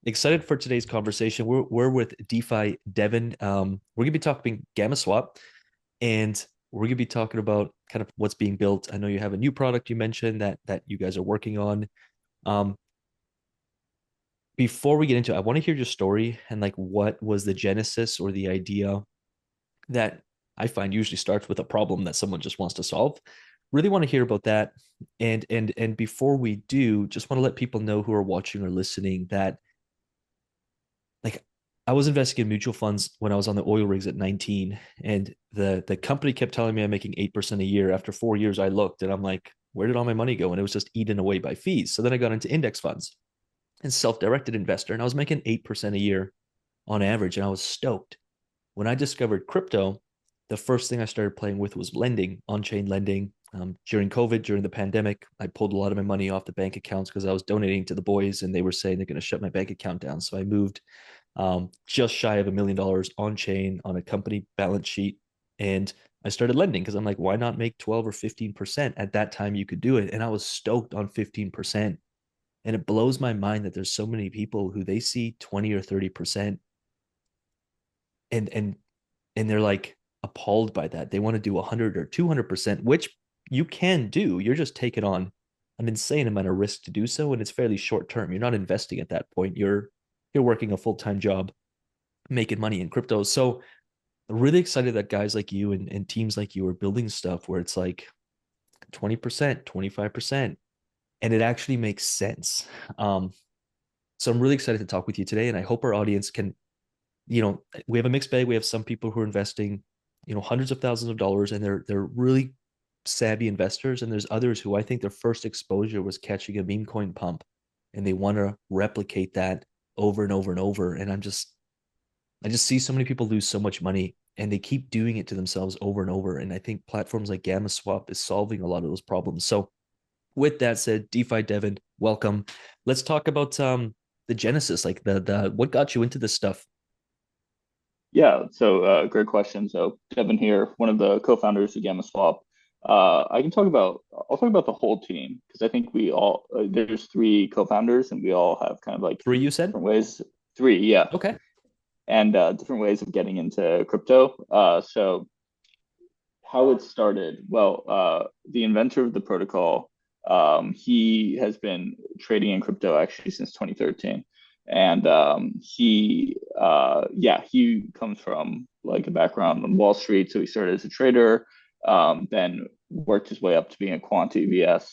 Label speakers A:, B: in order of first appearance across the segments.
A: Excited for today's conversation. We're with DeFi Devin. We're gonna be talking Gamma Swap, and we're gonna be talking about kind of what's being built. I know you have a new product you mentioned that you guys are working on. Um, Before we get into it, I want to hear your story and like what was the genesis or the idea that I find usually starts with a problem that someone just wants to solve. Really want to hear about that. And before we do, just want to let people know who are watching or listening that like I was investing in mutual funds when I was on the oil rigs at 19, and the company kept telling me I'm making 8% a year. After 4 years, I looked and I'm like, where did all my money go? And it was just eaten away by fees. So then I got into index funds and self-directed investor, and I was making 8% a year on average, and I was stoked. When I discovered crypto, the first thing I started playing with was lending, on-chain lending. During COVID, during the pandemic, I pulled a lot of my money off the bank accounts because I was donating to the boys, and they were saying they're going to shut my bank account down. So I moved just shy of $1 million on chain on a company balance sheet. And I started lending because I'm like, why not make 12 or 15%? At that time, you could do it. And I was stoked on 15%. And it blows my mind that there's so many people who they see 20 or 30% and and and they're like appalled by that. They want to do 100 or 200%, which you can do. You're just taking on an insane amount of risk to do so, and it's fairly short term. You're not investing at that point. You're working a full-time job making money in crypto. So really excited that guys like you and teams like you are building stuff where it's like 20%, 25%, and it actually makes sense. So I'm really excited to talk with you today, and I hope our audience can, we have a mixed bag. We have some people who are investing, hundreds of thousands of dollars, and they're really savvy investors, and there's others who I think their first exposure was catching a meme coin pump, and they want to replicate that over and over and over. And I just see so many people lose so much money and they keep doing it to themselves over and over. And I think platforms like Gamma Swap is solving a lot of those problems. So with that said, DeFi Devin, welcome. Let's talk about the genesis, like the what got you into this stuff.
B: Yeah, great question. So Devin here, one of the co-founders of Gamma Swap. I'll talk about the whole team because I think we all there's three co-founders and we all have kind of like
A: Three, you said?
B: different ways. Three, yeah,
A: Okay.
B: and different ways of getting into crypto. So how it started? Well, the inventor of the protocol, he has been trading in crypto actually since 2013, and he comes from like a background on Wall Street, so he started as a trader, then worked his way up to being a quant EVS.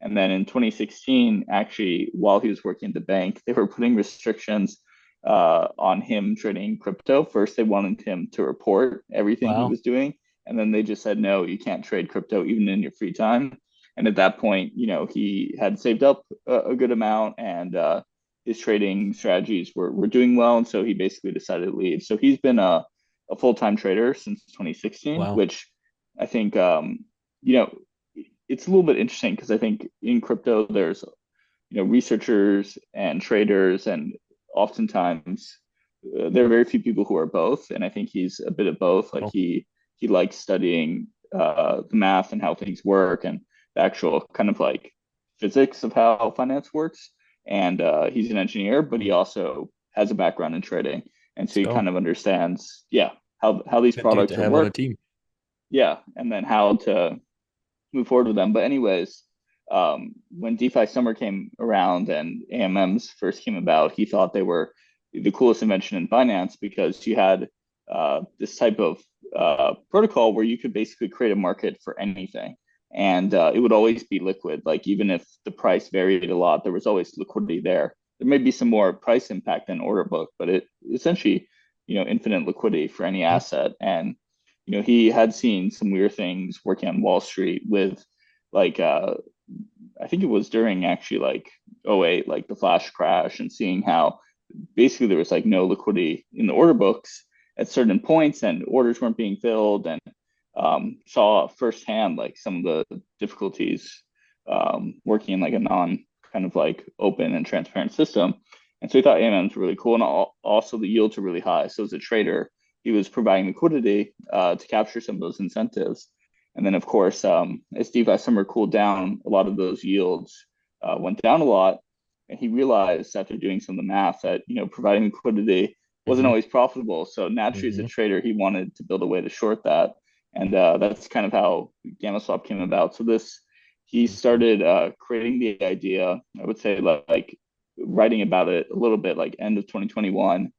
B: And then in 2016, actually, while he was working at the bank, they were putting restrictions on him trading crypto. First, they wanted him to report everything he
A: Wow.
B: was doing, and then they just said, no, you can't trade crypto even in your free time. And at that point, he had saved up a good amount and his trading strategies were doing well. And so he basically decided to leave. So he's been a full-time trader since 2016,
A: Wow.
B: which I think, you know, it's a little bit interesting because I think in crypto, there's, researchers and traders, and oftentimes there are very few people who are both. And I think he's a bit of both. Like
A: Well,
B: he likes studying the math and how things work and the actual kind of like physics of how finance works. And he's an engineer, but he also has a background in trading, and
A: let's
B: so he
A: go.
B: kind of understands, yeah, how these
A: Good dude to
B: products are
A: have on a
B: work,
A: team.
B: yeah, and then how to move forward with them. But anyways, when DeFi Summer came around and AMMs first came about, he thought they were the coolest invention in finance because you had this type of protocol where you could basically create a market for anything. And it would always be liquid. Like even if the price varied a lot, there was always liquidity there. There may be some more price impact than order book, but it essentially, infinite liquidity for any
A: Mhm.
B: asset. And he had seen some weird things working on Wall Street with like I think it was during actually like '08, like the flash crash, and seeing how basically there was like no liquidity in the order books at certain points and orders weren't being filled, and saw firsthand like some of the difficulties working in like a non kind of like open and transparent system. And so he thought AMM was really cool, and also the yields are really high. So as a trader, he was providing liquidity to capture some of those incentives. And then, of course, as DeFi Summer cooled down, a lot of those yields went down a lot. And he realized after doing some of the math that, providing liquidity wasn't
A: Hmm.
B: always profitable. So naturally, as a
A: Hmm.
B: trader, he wanted to build a way to short that. And that's kind of how Gamma Swap came about. So he
A: Hmm.
B: started creating the idea, I would say like writing about it a little bit like end of 2021,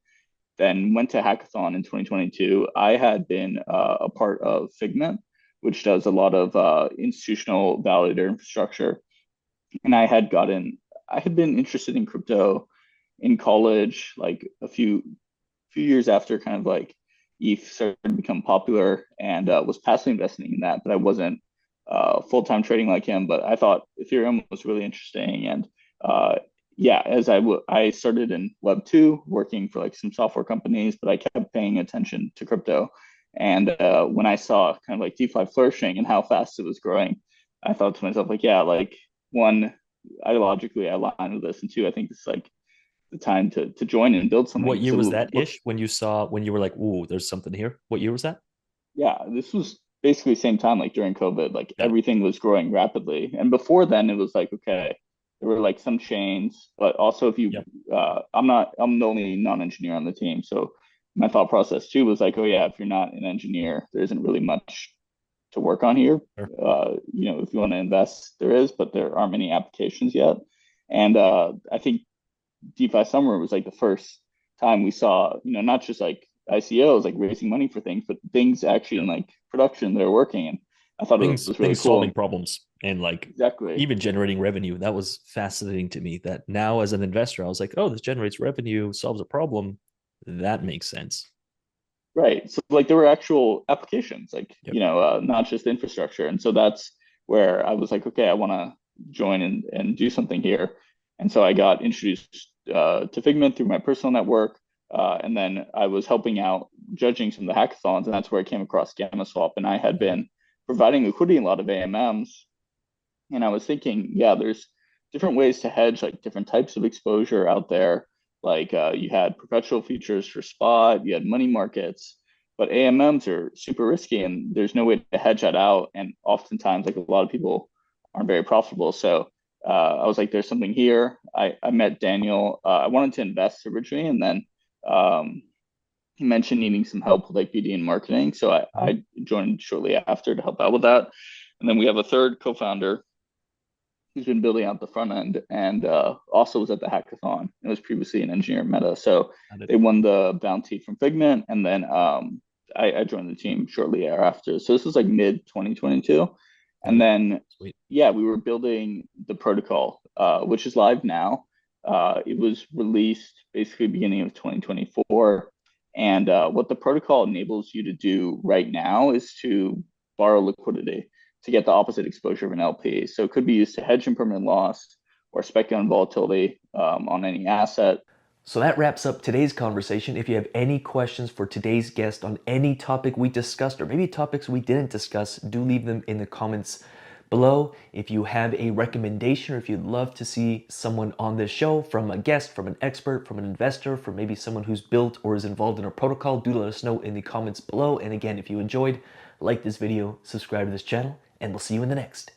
B: then went to hackathon in 2022. I had been a part of Figment, which does a lot of institutional validator infrastructure. And I had been interested in crypto in college, like few years after kind of like ETH started to become popular, and was passively investing in that, but I wasn't full-time trading like him. But I thought Ethereum was really interesting, and uh, yeah, I started in Web 2 working for like some software companies, but I kept paying attention to crypto. And when I saw kind of like DeFi flourishing and how fast it was growing, I thought to myself, like, yeah, like one, ideologically I align with this, and two, I think it's like the time to join and build
A: What
B: something.
A: year was
B: So
A: that ish when you were like, "Ooh, there's something here"? What year was that?
B: yeah, this was basically the same time, like during COVID, like
A: Got it.
B: everything was growing rapidly. And before then, it was like, okay, there were like some chains, but also if you,
A: Yep.
B: I'm the only non-engineer on the team. So my thought process too was like, oh yeah, if you're not an engineer, there isn't really much to work on here.
A: Sure.
B: If you want to invest, there is, but there aren't many applications yet. And I think DeFi Summer was like the first time we saw, not just like ICOs like raising money for things, but things actually in
A: Yep.
B: like production that are working. And I thought it was really
A: Things
B: cool.
A: solving
B: And
A: problems and like
B: exactly.
A: even generating revenue. That was fascinating to me. That now as an investor, I was like, "Oh, this generates revenue, solves a problem." That makes sense.
B: Right. So like there were actual applications, like,
A: Yep.
B: not just infrastructure. And so that's where I was like, okay, I want to join and do something here. And so I got introduced to Figment through my personal network. And then I was helping out judging some of the hackathons, and that's where I came across Gamma Swap. And I had
A: Mhm.
B: been providing liquidity in a lot of AMMs. And I was thinking, yeah, there's different ways to hedge, like different types of exposure out there. Like you had perpetual futures for spot, you had money markets, but AMMs are super risky and there's no way to hedge that out. And oftentimes, like a lot of people aren't very profitable. So I was like, there's something here. I met Daniel. I wanted to invest originally, and then um, he mentioned needing some help with like BD and marketing. So
A: Mhm.
B: I joined shortly after to help out with that. And then we have a third co-founder who's been building out the front end and also was at the hackathon and was previously an engineer at Meta. So
A: Got it.
B: they won the bounty from Figment, and then I joined the team shortly thereafter. So this was like mid 2022,
A: Got
B: and
A: it.
B: then
A: Sweet.
B: yeah, we were building the protocol, which is live now. It was released basically beginning of 2024. And what the protocol enables you to do right now is to borrow liquidity to get the opposite exposure of an LP. So it could be used to hedge impermanent loss or speculate on volatility on any asset.
A: So that wraps up today's conversation. If you have any questions for today's guest on any topic we discussed or maybe topics we didn't discuss, do leave them in the comments below. If you have a recommendation or if you'd love to see someone on this show from a guest, from an expert, from an investor, from maybe someone who's built or is involved in a protocol, do let us know in the comments below. And again, if you enjoyed, like this video, subscribe to this channel, and we'll see you in the next.